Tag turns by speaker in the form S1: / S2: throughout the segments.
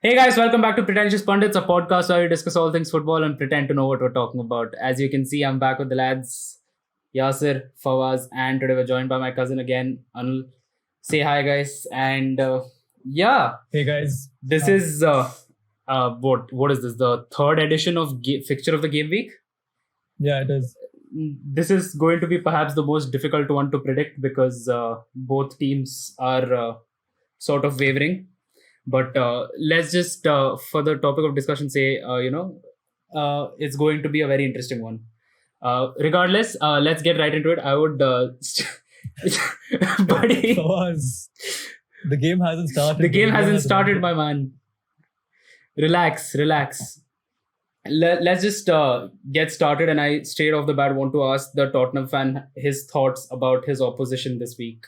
S1: Hey guys, welcome back to Pretentious Pundits, a podcast where we discuss all things football and pretend to know what we're talking about. As you can see, I'm back with the lads, Yasir, Fawaz, and today we're joined by my cousin again, Anil. Say hi, guys, and
S2: Hey guys.
S1: this is what is this? The third edition of Fixture of the Game Week.
S2: Yeah, it is.
S1: This is going to be perhaps the most difficult one to predict because both teams are sort of wavering. But let's just, for the topic of discussion, say, it's going to be a very interesting one. Regardless, let's get right into it. I would, buddy,
S2: Fawaz, the game hasn't started.
S1: the game hasn't started, my man. Relax. Let's just get started. And I straight off the bat want to ask the Tottenham fan his thoughts about his opposition this week.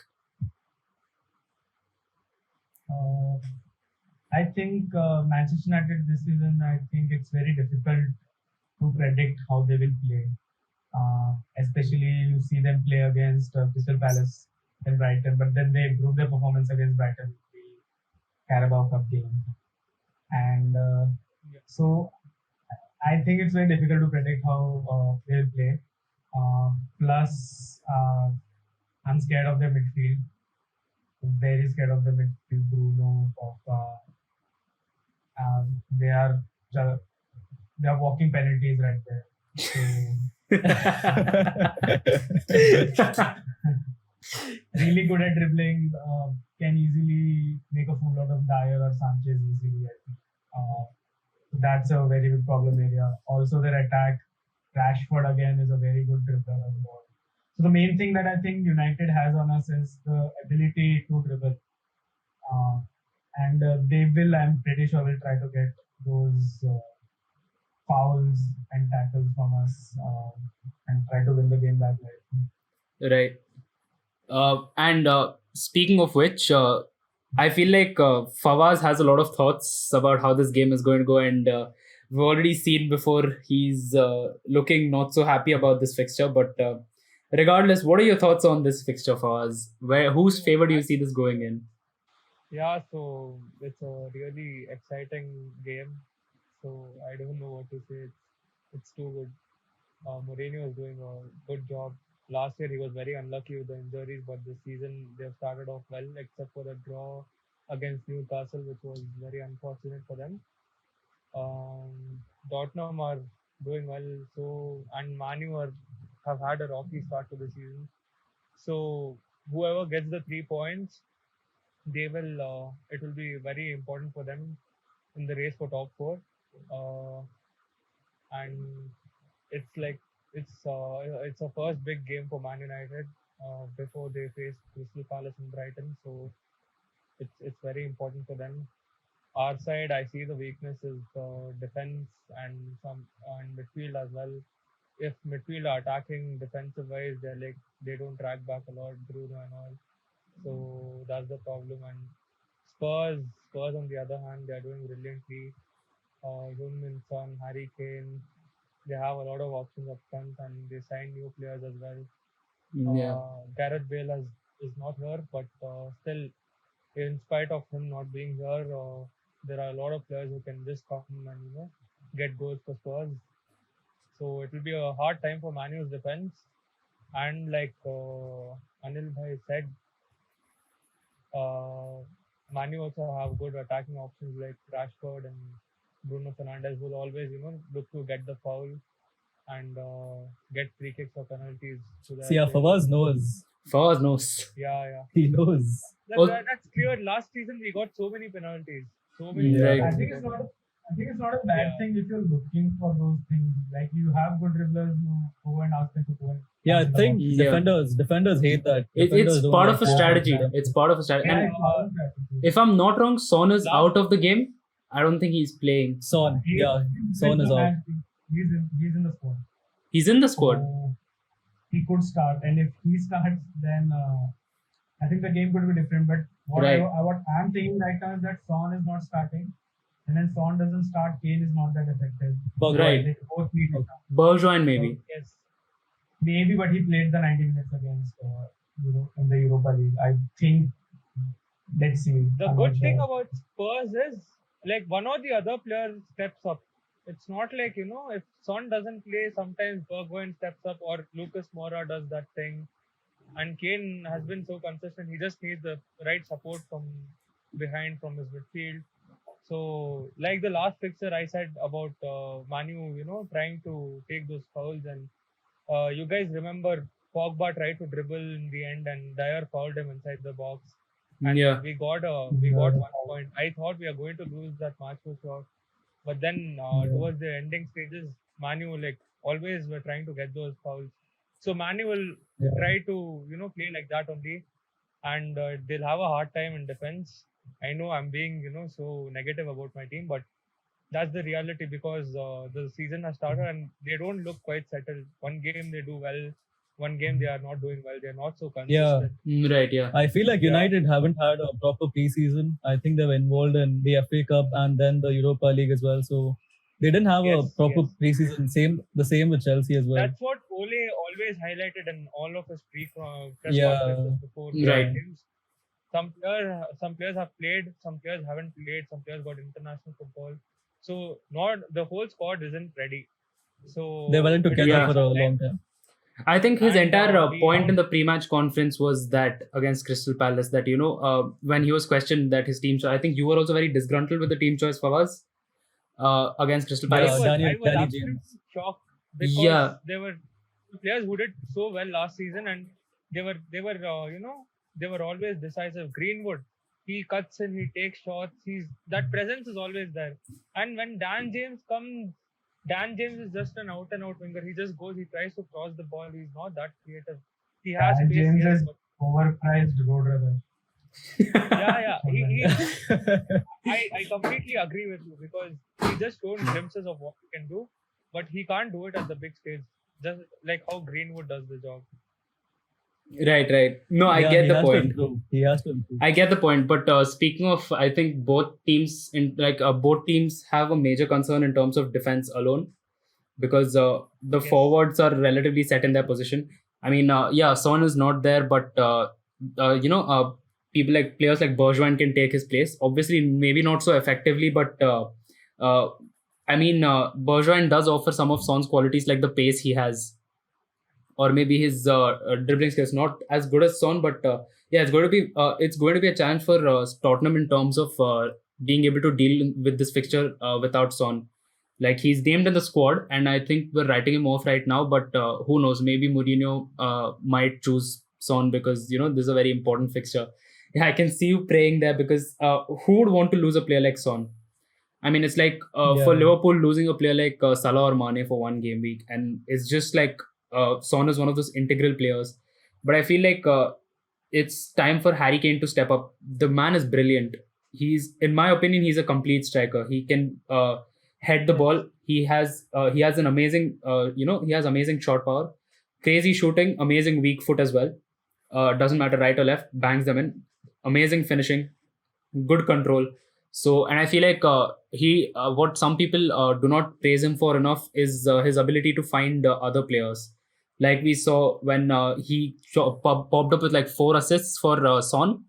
S3: I think Manchester United this season, I think it's very difficult to predict how they will play. Especially you see them play against Crystal Palace and Brighton, but then they improve their performance against Brighton in the Carabao Cup game. And so I think it's very difficult to predict how they'll play. Plus, I'm scared of their midfield. Very scared of the midfield. Bruno, Pogba. They are walking penalties right there. So, really good at dribbling. Can easily make a fool out of Dyer or Sanchez easily. I think that's a very big problem area. Also, their attack. Rashford again is a very good dribbler as well. So the main thing that I think United has on us is the ability to dribble. And they will, I'm pretty sure, will try to get those fouls and tackles from us and try to win the game back.
S1: Right. And speaking of which, I feel like Fawaz has a lot of thoughts about how this game is going to go, and we've already seen before he's looking not so happy about this fixture. But regardless, what are your thoughts on this fixture, Fawaz? Whose favor do you see this going in?
S4: Yeah, so it's a really exciting game. So I don't know what to say. It's too good. Mourinho is doing a good job. Last year he was very unlucky with the injuries, but this season they've started off well, except for the draw against Newcastle, which was very unfortunate for them. Tottenham are doing well, so and Manu have had a rocky start to the season. So whoever gets the 3 points, they will. It will be very important for them in the race for top 4. And it's like it's a first big game for Man United before they face Crystal Palace and Brighton. So it's very important for them. Our side, I see the weakness is defense and some and midfield as well. If midfield are attacking defensive wise, they don't track back a lot, Bruno and all. So that's the problem. And Spurs on the other hand, they are doing brilliantly. Heung-min Son, Harry Kane, they have a lot of options up front, and they sign new players as well. Gareth Bale is not here, but still, in spite of him not being here, there are a lot of players who can just come and get goals for Spurs. So it will be a hard time for Manu's defense. And like Anil Bhai said, Manu also have good attacking options like Rashford, and Bruno Fernandes will always look to get the foul and get free kicks or penalties. So
S2: See, Fawaz knows.
S1: Fawaz knows.
S4: Yeah.
S2: He knows.
S4: That's clear. Last season we got so many penalties. So many.
S1: Right.
S3: I think it's not a bad thing if you're looking for those things. Like you have good dribblers, you go and ask them to go and.
S2: Yeah, I think defenders hate that.
S1: It's part of a strategy. It's part of a strategy. And if I'm not wrong, Son is out of the game. I don't think he's playing.
S2: Son is out.
S3: He's in the squad.
S1: He's in the squad.
S3: So he could start, and if he starts, then I think the game could be different. But what I'm thinking right now is that Son is not starting, and then Son doesn't start, Kane is not that effective.
S1: Right.
S3: They both need to come.
S1: Bergwijn maybe.
S3: Yes, maybe, but he played the 90 minutes against in the Europa League. I think. Let's see.
S4: The good thing about Spurs is like one or the other player steps up. It's not like, if Son doesn't play, sometimes Bergwijn steps up or Lucas Moura does that thing. And Kane has been so consistent. He just needs the right support from behind, from his midfield. So, like the last fixture I said about Manu, trying to take those fouls, and you guys remember Pogba tried to dribble in the end, and Dyer fouled him inside the box, and
S1: Yeah.
S4: we got 1 point. I thought we are going to lose that match for sure, but then towards the ending stages, Manu like always were trying to get those fouls. So Manu will try to play like that only, and they'll have a hard time in defense. I know I'm being so negative about my team, but that's the reality because the season has started and they don't look quite settled. One game they do well, one game they are not doing well. They're not so consistent.
S1: Right. Yeah.
S2: I feel like
S4: Yeah.
S2: United haven't had a proper preseason. I think they were involved in the FA Cup and then the Europa League as well. So they didn't have a
S4: Yes,
S2: proper
S4: yes.
S2: preseason. The same with Chelsea as well.
S4: That's what Ole always highlighted in all of his press
S2: Yeah.
S4: conferences before
S1: Right.
S4: games. Some players have played, some players haven't played, some players got international football. So not the whole squad isn't ready. So
S2: They weren't
S4: it
S2: together
S1: Yeah.
S2: for
S4: takes
S2: a
S4: some time.
S2: long time.
S1: I think his
S4: And,
S1: entire
S4: we
S1: point in
S4: don't-
S1: the pre-match conference was that against Crystal Palace that when he was questioned that his team choice. I think you were also very disgruntled with the team choice for us against Crystal
S4: I
S1: Palace.
S4: was,
S2: Danny
S4: I was absolutely
S2: James.
S4: shocked because
S1: Yeah.
S4: there were players who did so well last season, and they were they were always decisive. Greenwood, he cuts in, he takes shots. That presence is always there. And when Dan James comes, Dan James is just an out and out winger. He just goes, he tries to cross the ball. He's not that creative. He has
S3: Dan
S4: pace,
S3: James
S4: yes,
S3: is
S4: but
S3: overpriced roadrunner.
S4: yeah. I completely agree with you because he just shown glimpses of what he can do, but he can't do it at the big stage. Just like how Greenwood does the job.
S1: Right. No, I
S2: Yeah,
S1: get
S2: he
S1: the
S2: has to
S1: point.
S2: improve. He has to improve.
S1: I get the point, but speaking of, I think both teams both teams have a major concern in terms of defense alone, because the
S4: Yes.
S1: forwards are relatively set in their position. I mean, Son is not there, but people like players like Bergwijn can take his place. Obviously, maybe not so effectively, but Bergwijn does offer some of Son's qualities, like the pace he has, or maybe his dribbling skills. Not as good as Son, but it's going to be a challenge for Tottenham in terms of being able to deal with this fixture without Son. Like, he's named in the squad, and I think we're writing him off right now. But who knows? Maybe Mourinho might choose Son because this is a very important fixture. Yeah, I can see you praying there because who would want to lose a player like Son? I mean, it's like for
S2: Yeah.
S1: Liverpool losing a player like Salah or Mane for one game week, and it's just like Son is one of those integral players. But I feel like it's time for Harry Kane to step up. The man is brilliant. In my opinion, he's a complete striker. He can head the ball. He has an amazing he has amazing shot power, crazy shooting, amazing weak foot as well. Doesn't matter right or left, bangs them in. Amazing finishing, good control. So, and I feel like what some people do not praise him for enough is his ability to find other players. Like we saw when he popped up with like 4 assists for Son,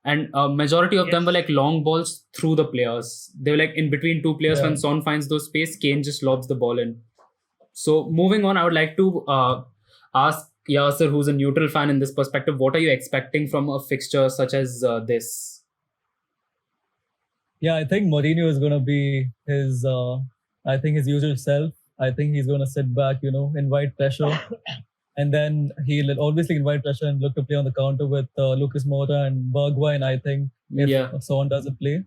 S1: and majority of them were like long balls through the players. They were like in between two players.
S2: Yeah.
S1: When Son finds those space, Kane just lobs the ball in. So moving on, I would like to ask Yasser, who's a neutral fan in this perspective, what are you expecting from a fixture such as this?
S2: Yeah, I think Mourinho is going to be his usual self. I think he's going to sit back, invite pressure. And then he'll obviously invite pressure and look to play on the counter with Lucas Moura and Bergwijn, I think, if Son doesn't play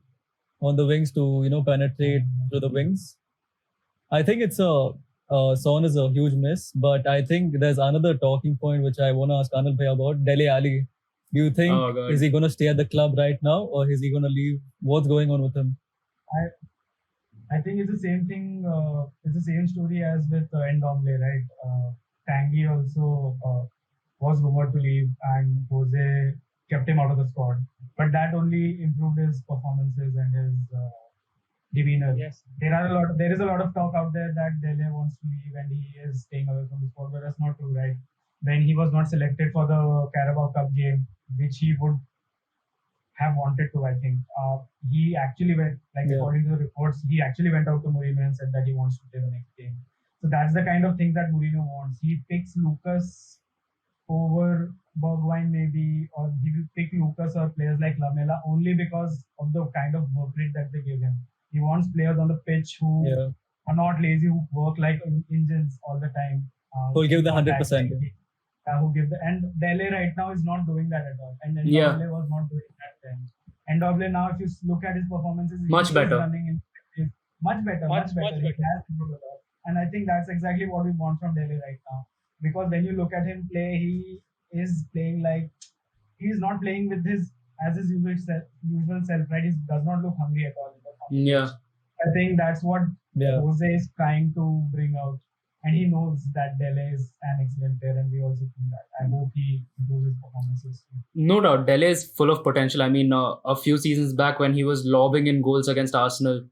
S2: on the wings to, penetrate through the wings. I think Son is a huge miss, but I think there's another talking point which I want to ask Anil Bhai about, Dele Alli. Do you think, is he going to stay at the club right now or is he going to leave? What's going on with him?
S3: I think it's the same thing. It's the same story as with Ndombele, right? Tanguy also was rumored to leave, and Jose kept him out of the squad. But that only improved his performances and his demeanor.
S4: Yes.
S3: There is a lot of talk out there that Dele wants to leave and he is staying away from the squad, but that's not true, right? When he was not selected for the Carabao Cup game, which he would have wanted to. I think he actually went, like
S2: Yeah.
S3: according to the reports, he actually went out to Mourinho and said that he wants to play the next game. So that's the kind of things that Mourinho wants. He picks Lucas over Bergwijn maybe, or he will pick Lucas or players like Lamela only because of the kind of work rate that they give him. He wants players on the pitch who
S2: Yeah.
S3: are not lazy, who work like engines all the time.
S2: Who'll give the
S3: keep on
S2: 100%.
S3: tackling, who give the, and Dele right now is not doing that at all, and
S1: Yeah.
S3: Ndombele was not doing that then. Ndombele now, if you look at his performances,
S1: Much
S3: he
S1: better.
S3: is running in is much better,
S4: Much
S3: He
S4: better.
S3: has improved a lot, and I think that's exactly what we want from Dele right now. Because when you look at him play, he is playing like he's not playing with his as his usual self, right? He does not look hungry at all.
S1: Yeah.
S3: I think that's what
S2: Yeah.
S3: Jose is trying to bring out. And he knows that Dele is an excellent player, and we also think that. I hope he improves his performances.
S1: No doubt, Dele is full of potential. I mean, a few seasons back when he was lobbing in goals against Arsenal,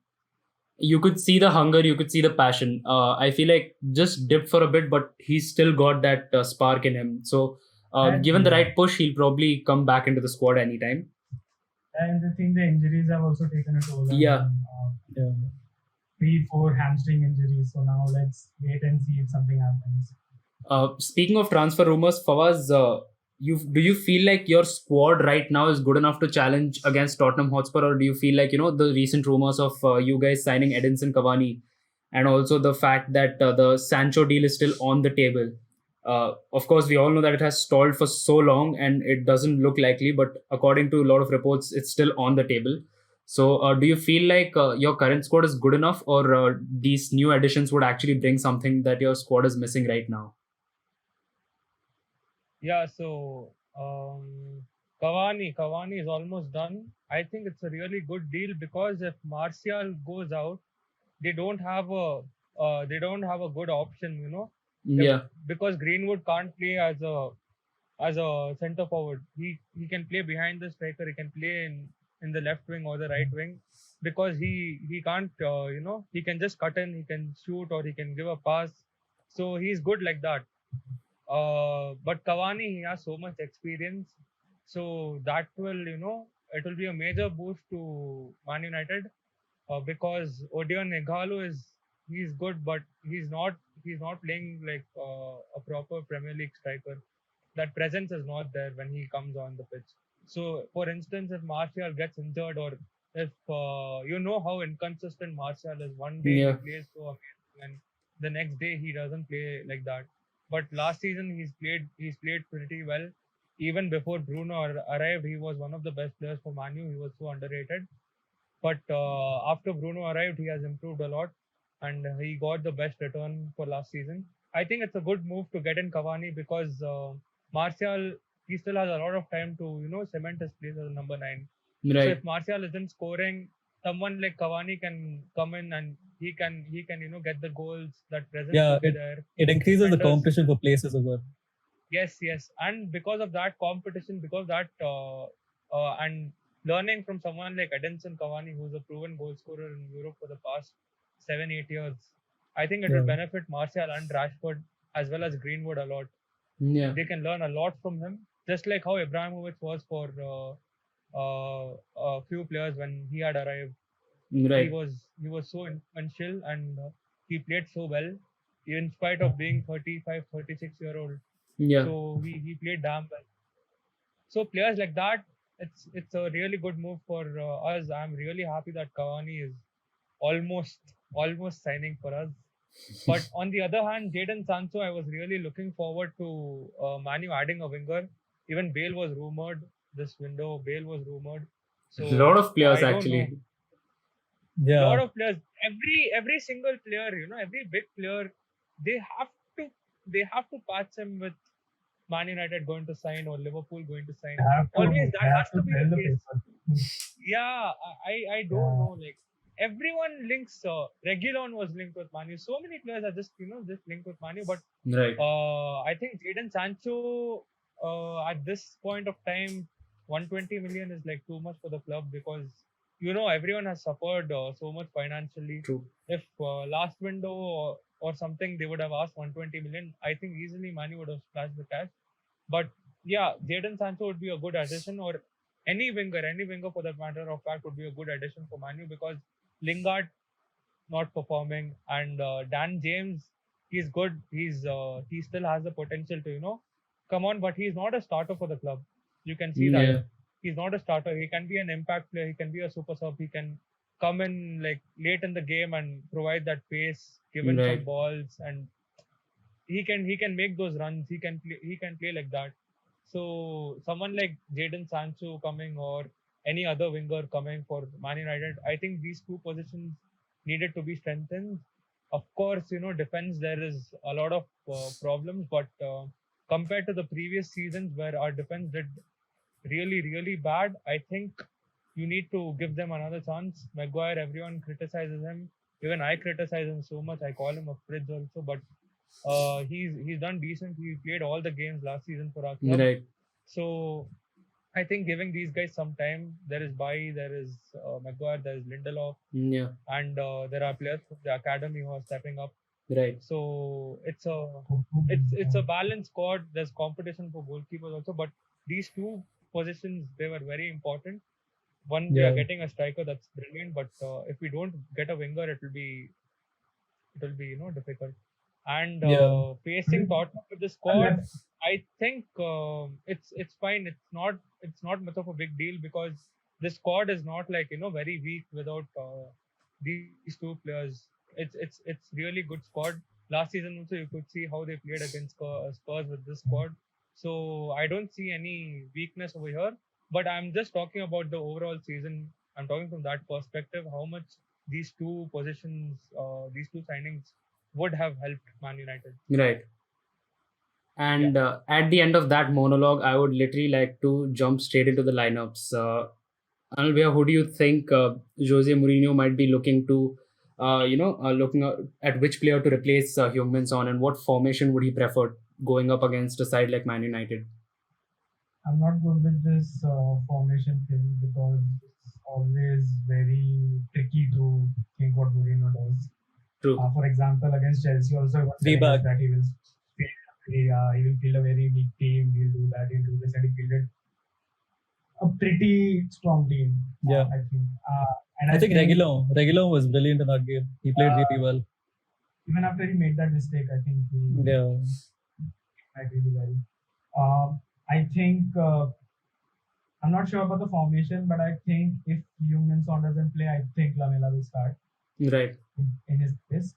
S1: you could see the hunger, you could see the passion. I feel like just dipped for a bit, but he's still got that spark in him. So,
S3: And-
S1: given the right push, he'll probably come back into the squad anytime.
S3: And I think the injuries have also taken a toll. on
S1: Yeah.
S3: him.
S2: Yeah.
S3: 3-4 hamstring injuries. So now let's wait and see if something happens.
S1: Speaking of transfer rumors, Fawaz, do you feel like your squad right now is good enough to challenge against Tottenham Hotspur, or do you feel like the recent rumors of you guys signing Edinson Cavani, and also the fact that the Sancho deal is still on the table? Of course, we all know that it has stalled for so long and it doesn't look likely, but according to a lot of reports, it's still on the table. So, do you feel like your current squad is good enough, or these new additions would actually bring something that your squad is missing right now?
S4: Yeah, so Cavani is almost done. I think it's a really good deal because if Martial goes out, they don't have a good option,
S1: Yeah.
S4: because Greenwood can't play as a center forward. He can play behind the striker. He can play in the left wing or the right wing because he can't he can just cut in. He can shoot or he can give a pass. So he's good like that. But Cavani, he has so much experience, so that will it will be a major boost to Man United because Odion Ighalo he's good, but he's not playing like a proper Premier League striker. That presence is not there when he comes on the pitch. So, for instance, if Martial gets injured, or if how inconsistent Martial is, one day
S1: Yeah.
S4: he plays so amazing, and the next day he doesn't play like that. But last season he's played pretty well. Even before Bruno arrived, he was one of the best players for Man U. He was so underrated. But after Bruno arrived, he has improved a lot, and he got the best return for last season. I think it's a good move to get in Cavani because Martial, he still has a lot of time to cement his place as a number 9. So
S1: Right.
S4: if Martial isn't scoring, someone like Cavani can come in and he can get the goals. That presence
S2: Yeah,
S4: will be there.
S2: It increases the
S4: Defenders-
S2: competition for places as well.
S4: Yes, and because of that competition, because that and learning from someone like Edinson Cavani, who's a proven goal scorer in Europe for the past 7-8 years, I think it will
S2: Yeah.
S4: benefit Martial and Rashford as well as Greenwood a lot.
S1: Yeah.
S4: They can learn a lot from him, just like how Ibrahimovic was for a few players when he had arrived.
S1: Right.
S4: He was so influential and he played so well, in spite of being 35, 36-year-old.
S1: Yeah.
S4: So he played damn well. So players like that, it's a really good move for us. I'm really happy that Cavani is almost signing for us. But on the other hand, Jadon Sancho, I was really looking forward to Man U adding a winger. Even Bale was rumored this window. Bale was rumored. So
S1: A lot of players
S4: I don't
S1: actually.
S4: know.
S2: Yeah.
S4: Lot of players, every single player, every big player, they have to patch him with Man United going to sign or Liverpool going to sign.
S3: They have to,
S4: Always that
S3: they have
S4: has to be
S3: tell
S4: the
S3: the
S4: case.
S3: people.
S4: Yeah, I don't
S3: Yeah.
S4: know. Like everyone links. Reguilon was linked with Manu. So many players are just linked with Manu. But
S1: Right.
S4: I think Jadon Sancho at this point of time, 120 million is like too much for the club because everyone has suffered so much financially.
S1: True.
S4: If last window or something they would have asked 120 million, I think easily Manu would have splashed the cash. But yeah, Jadon Sancho would be a good addition, or any winger for that matter of fact would be a good addition for Manu, because Lingard not performing, and Dan James, he's good. He still has the potential to come on, but he's not a starter for the club. You can see that
S1: Yeah,
S4: he's not a starter. He can be an impact player. He can be a super sub. He can come in like late in the game and provide that pace, given some
S1: right,
S4: balls, and he can make those runs. He can play like that. So someone like Jadon Sancho coming, or any other winger coming for Man United, I think these two positions needed to be strengthened. Of course, defense, there is a lot of problems, but compared to the previous seasons where our defense did really, really bad, I think you need to give them another chance. Maguire, everyone criticizes him. Even I criticize him so much. I call him a fridge also, but he's done decent. He played all the games last season for our club.
S1: right.
S4: So I think giving these guys some time. There is Bailly, there is Maguire, there is Lindelof,
S1: Yeah,
S4: and there are players from the academy who are stepping up.
S1: right,
S4: So it's a balanced squad. There's competition for goalkeepers also, but these two positions, they were very important. One, we are
S2: Yeah.
S4: getting a striker, that's brilliant, but if we don't get a winger, it will be difficult. And
S2: Yeah.
S4: facing Tottenham with the squad, I think it's fine. It's not much of a big deal, because the squad is not like very weak without these two players. It's really good squad. Last season also you could see how they played against Spurs with this squad. So I don't see any weakness over here. But I'm just talking about the overall season. I'm talking from that perspective, how much these two positions, these two signings would have helped Man United.
S1: right. And at the end of that monologue, I would literally like to jump straight into the lineups. Alvia, who do you think Jose Mourinho might be looking to, looking at which player to replace Heung-min Son, and what formation would he prefer going up against a side like Man United?
S3: I'm not good with this formation thing because it's always very tricky to think what Mourinho does.
S1: True.
S3: For example, against Chelsea, also he was
S2: Three
S3: telling us
S2: back.
S3: that he will field a very weak team. He'll do that. He'll do this, and he fielded a pretty strong team.
S2: Yeah.
S3: I think. And
S2: I think Reguilon was brilliant in that game. He played really well.
S3: even after he made that mistake, I think he
S2: Yeah.
S3: played really well. I think I'm not sure about the formation, but I think if Heung-min Son doesn't play, I think Lamela will start
S1: Right.
S3: in his place,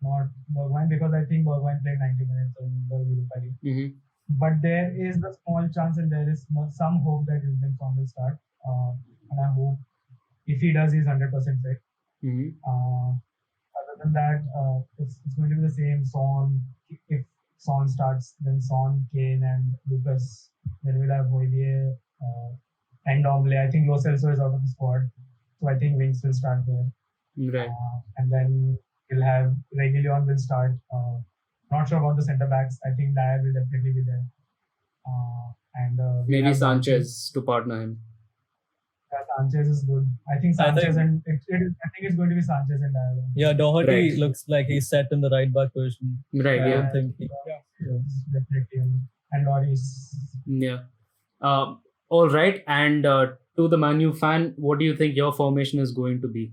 S3: not Bergwijn, because I think Bergwijn played 90 minutes in the Europa League.
S1: Mm-hmm.
S3: But there is the small chance and there is some hope that Heung-min Son will start. And I hope if he does, he's 100% fit.
S1: Mm-hmm.
S3: Other than that, it's going to be the same. Son, if Son starts, then Son, Kane, and Lucas. Then we'll have Hoybier and Domble. I think Lo Celso is out of the squad, so I think Winks will start there.
S1: Right.
S3: And then we'll have Reguilon will start. Not sure about the centre backs. I think Dyer will definitely be there. And we'll
S1: Maybe
S3: have
S1: Sanchez to partner him.
S3: Sanchez is good. I think
S2: I
S3: Sanchez
S2: think-
S3: I think it's going to be Sanchez and Dyer.
S2: Yeah, Doherty
S1: Right.
S2: looks like he's set in the right back position.
S1: Right.
S2: I
S1: Yeah.
S2: don't think he,
S3: Definitely him. And Loris.
S1: Yeah. All right. And to the Man U fan, what do you think your formation is going to be?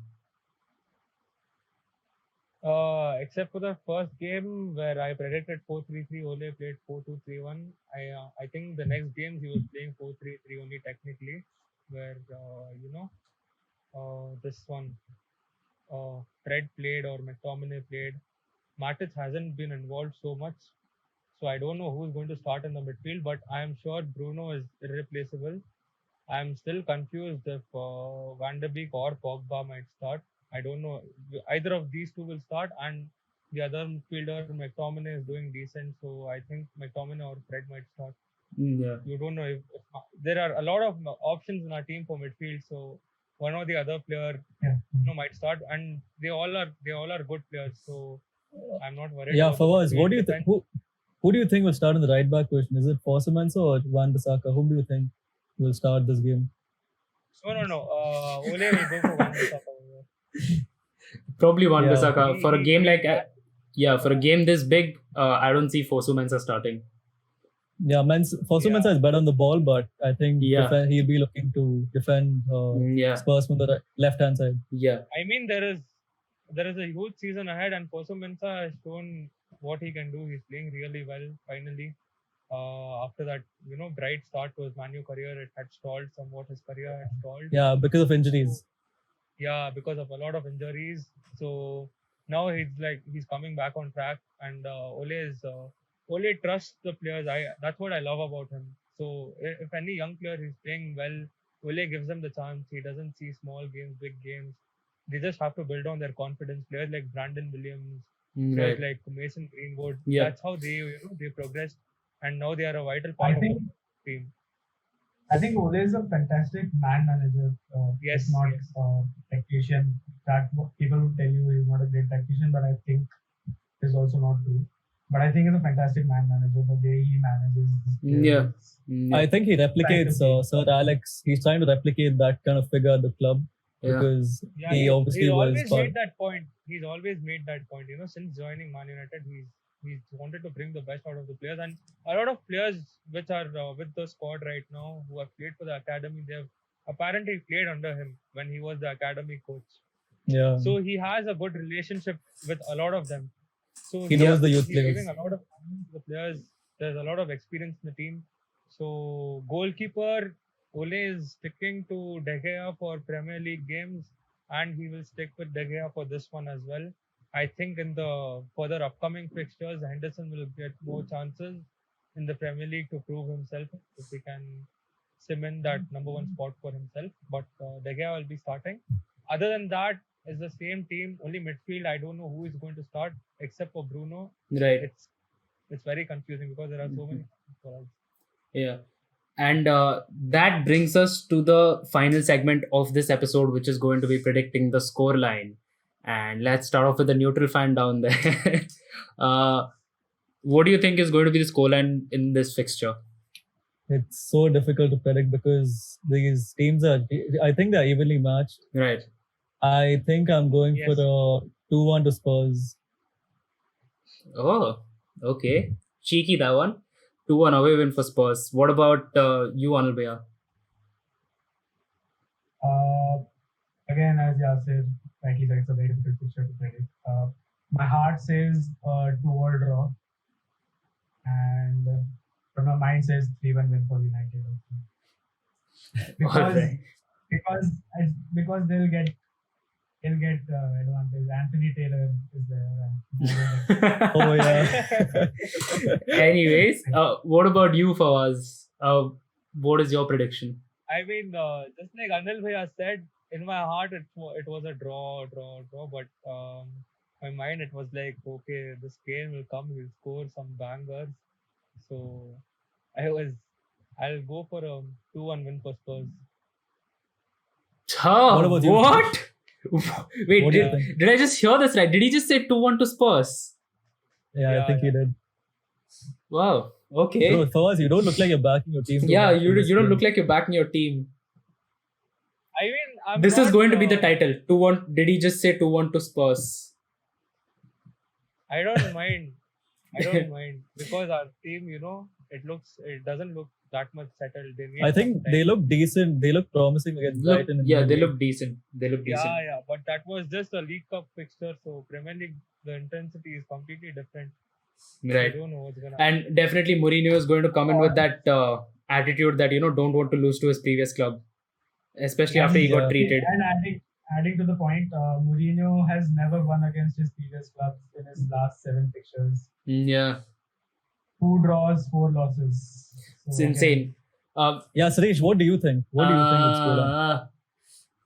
S4: Except for the first game where I predicted 4-3-3, Ole played 4-2-3-1. I think the next games he was playing 4-3-3 only technically, where this one Fred played or McTominay played. Matic hasn't been involved so much, so I don't know who's going to start in the midfield, but I am sure Bruno is irreplaceable. I'm still confused if Van der Beek or Pogba might start. I don't know. Either of these two will start, and the other midfielder, McTominay, is doing decent. So I think McTominay or Fred might start.
S1: Yeah.
S4: You don't know if there are a lot of options in our team for midfield. So one or the other player, might start, and they all are good players. So I'm not worried.
S2: yeah,
S4: about the
S2: Fawaz, what
S4: midfield
S2: do you think?
S4: defense.
S2: Who do you think will start in the right back position? Is it Fosu Mensah or Wan Bissaka? Whom do you think will start this game?
S4: No. Ole will go for Van Bissaka over here.
S1: Probably Wan
S2: Yeah.
S1: Bissaka for a
S4: He-
S1: game
S4: he-
S1: like for a game this big. I don't see Fosu Mensah starting.
S2: Yeah, Fosu
S3: Yeah.
S2: Mensah is better on the ball, but I think
S1: Yeah.
S2: he'll be looking to defend
S1: Yeah.
S2: Spurs from the left-hand side.
S1: Yeah.
S4: I mean, there is a huge season ahead, and Fosu Mensah has shown what he can do. He's playing really well. Finally, after that, bright start to his Man U career, it had stalled somewhat. His career had stalled.
S2: Yeah, because of injuries.
S4: Yeah, because of a lot of injuries. So now he's coming back on track, and Ole trusts the players. That's what I love about him. So if any young player is playing well, Ole gives them the chance. He doesn't see small games, big games. They just have to build on their confidence. Players like Brandon Williams, players
S1: Right.
S4: like Mason Greenwood.
S1: Yeah.
S4: That's how they progressed, and now they are a vital part of the team.
S3: I think Ole is a fantastic man manager.
S4: Yes,
S3: It's not
S4: yes.
S3: tactician. That people would tell you he's not a great tactician, but I think is also not true. But I think he's a fantastic man manager. The way he manages his
S1: Yeah.
S3: players.
S1: Yeah.
S2: I think he replicates Sir Alex. He's trying to replicate that kind of figure at the club
S1: Yeah.
S2: because
S4: Yeah,
S2: he obviously
S4: he's
S2: was
S4: always
S2: part.
S4: made that point. He's always made that point. Since joining Man United, he's wanted to bring the best out of the players, and a lot of players which are with the squad right now who have played for the academy, they've apparently played under him when he was the academy coach.
S2: Yeah.
S4: So he has a good relationship with a lot of them. So
S2: He knows the youth
S4: he's
S2: players.
S4: giving a lot of time to the players. There's a lot of experience in the team. So goalkeeper Ole is sticking to De Gea for Premier League games, and he will stick with De Gea for this one as well. I think in the further upcoming fixtures, Henderson will get more chances in the Premier League to prove himself if he can cement that number one spot for himself. But De Gea will be starting. Other than that, it's the same team. Only midfield, I don't know who is going to start except for Bruno.
S1: Right.
S4: It's very confusing because there are so many for us.
S1: Yeah. And that brings us to the final segment of this episode, which is going to be predicting the score line. And let's start off with the neutral fan down there. What do you think is going to be the scoreline in this fixture?
S2: It's so difficult to predict because these teams I think they're evenly matched.
S1: Right.
S2: I think I'm going
S4: Yes.
S2: for a 2-1 to Spurs.
S1: Oh, okay. Cheeky, that one. 2-1 away win for Spurs. What about you, Anil Bhaiya?
S3: Again, as Yasir rightly said, it's a very difficult picture to predict. My heart says 2-2 draw, and but my mind says 3-1 win for United.
S1: Alright.
S3: Because they'll get advantage. Anthony Taylor is there.
S2: Oh yeah.
S1: Anyways, what about you, Fawaz? What is your prediction?
S4: I mean, just like Anil Bhaiya said, in my heart it was a draw. But my mind it was like, okay, this game will come. He'll score some bangers. So I'll go for a 2-1 win for Spurs.
S2: What about you?
S1: What? Wait,
S2: What do you think?
S1: did I just hear this right? Did he just say 2-1 to Spurs?
S2: Yeah,
S4: Yeah,
S2: I think he did.
S1: Wow. Okay.
S2: Bro, Fawaz, you don't look like you're backing your team.
S1: Yeah, you don't look like you're backing your team.
S4: I mean,
S1: This is going to be the title. 2-1. Did he just say 2-1 to Spurs?
S4: I don't mind. Because our team, it doesn't look that much settled. They need
S2: I think
S4: some time.
S2: they look decent. They look promising against Brighton. in
S1: Yeah,
S2: the
S1: they
S2: league.
S1: look decent.
S4: Yeah, but that was just a League Cup fixture. So Premier League, the intensity is completely different.
S1: Right.
S4: I don't know what's gonna happen.
S1: And definitely Mourinho is going to come in with that attitude that, don't want to lose to his previous club. Especially after he got
S2: Yeah.
S1: treated.
S3: And adding to the point, Mourinho has never won against his previous clubs in his last 7 fixtures.
S1: Yeah.
S3: 2 draws, 4 losses.
S1: It's
S3: So,
S1: insane.
S2: Yeah, Suresh, what do you think? What do you think it's going on?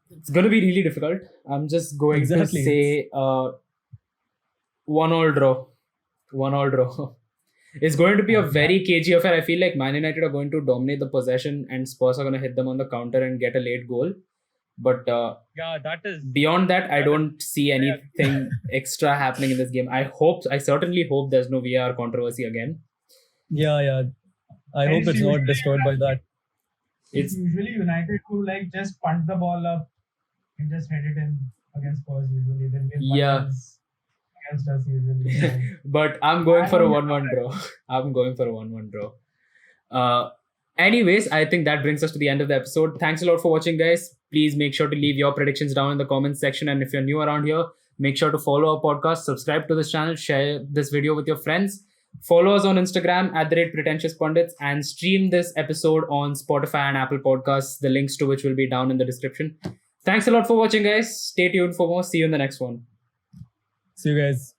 S1: It's going to be really difficult. I'm just going
S2: Exactly.
S1: to say 1-1 draw. 1-1 draw. It's going to be a very cagey affair. I feel like Man United are going to dominate the possession and Spurs are going to hit them on the counter and get a late goal. But
S4: Yeah, that is.
S1: beyond that, I don't see anything extra happening in this game. I certainly hope there's no VAR controversy again.
S2: Yeah. I hope it's not destroyed by that.
S3: It's usually United who just punt the ball up and just head it in against Spurs usually. Then win
S1: Yeah.
S3: against us usually. So,
S1: But I'm going for a 1-1 draw. I'm going for a 1-1 draw. Anyways, I think that brings us to the end of the episode. Thanks a lot for watching, guys. Please make sure to leave your predictions down in the comments section. And if you're new around here, make sure to follow our podcast, subscribe to this channel, share this video with your friends. Follow us on Instagram @PretentiousPundits and stream this episode on Spotify and Apple Podcasts, the links to which will be down in the description. Thanks a lot for watching, guys. Stay tuned for more. See you in the next one.
S2: See you guys.